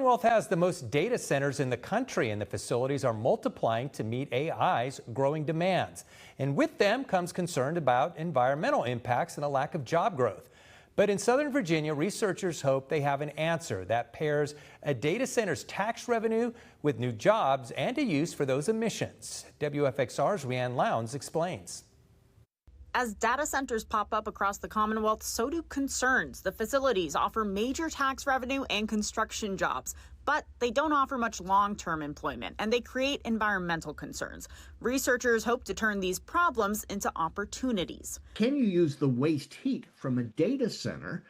Commonwealth has the most data centers in the country, and the facilities are multiplying to meet AI's growing demands. And with them comes concern about environmental impacts and a lack of job growth. But in Southern Virginia, researchers hope they have an answer that pairs a data center's tax revenue with new jobs and a use for those emissions. WFXR's Rhiannon Lowndes explains. As data centers pop up across the Commonwealth, so do concerns. The facilities offer major tax revenue and construction jobs, but they don't offer much long-term employment, and they create environmental concerns. Researchers hope to turn these problems into opportunities. Can you use the waste heat from a data center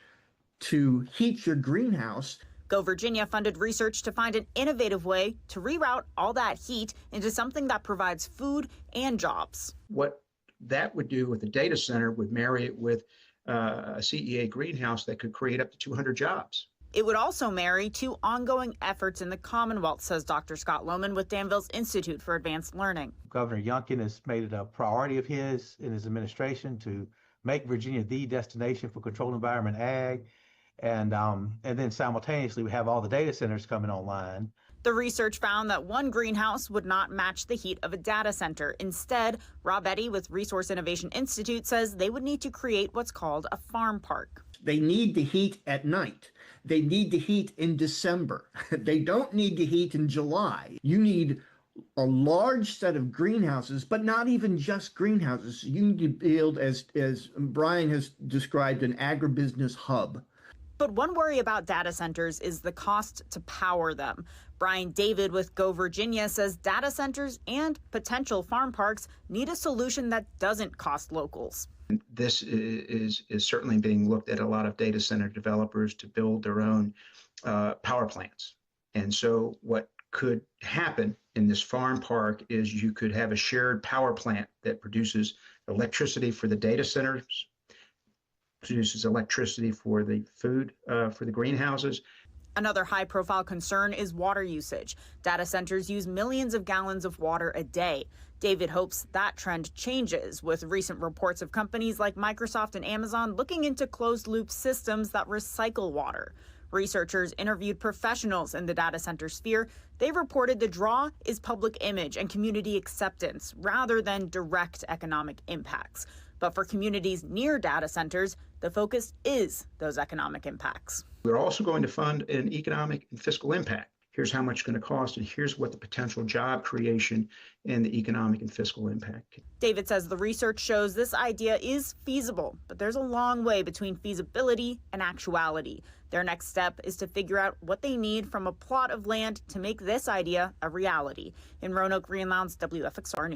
to heat your greenhouse? Go Virginia funded research to find an innovative way to reroute all that heat into something that provides food and jobs. What that would do with a data center would marry it with a CEA greenhouse that could create up to 200 jobs. It would also marry two ongoing efforts in the Commonwealth, says Dr. Scott Lohman with Danville's Institute for Advanced Learning. Governor Youngkin has made it a priority of his in his administration to make Virginia the destination for controlled environment ag. And then simultaneously, we have all the data centers coming online. The research found that one greenhouse would not match the heat of a data center. Instead, Rob Eddy with Resource Innovation Institute says they would need to create what's called a farm park. They need the heat at night. They need the heat in December. They don't need the heat in July. You need a large set of greenhouses, but not even just greenhouses. You need to build, as Brian has described, an agribusiness hub. But one worry about data centers is the cost to power them. Brian David with Go Virginia says data centers and potential farm parks need a solution that doesn't cost locals. This is certainly being looked at a lot of data center developers to build their own power plants. And so what could happen in this farm park is you could have a shared power plant that produces electricity for the data centers, produces electricity for the food, for the greenhouses. Another high-profile concern is water usage. Data centers use millions of gallons of water a day. David hopes that trend changes with recent reports of companies like Microsoft and Amazon looking into closed-loop systems that recycle water. Researchers interviewed professionals in the data center sphere. They reported the draw is public image and community acceptance rather than direct economic impacts. But for communities near data centers, the focus is those economic impacts. We're also going to fund an economic and fiscal impact. Here's how much it's going to cost, and here's what the potential job creation and the economic and fiscal impact. David says the research shows this idea is feasible, but there's a long way between feasibility and actuality. Their next step is to figure out what they need from a plot of land to make this idea a reality. In Roanoke, Rhiannon Lowndes, WFXR News.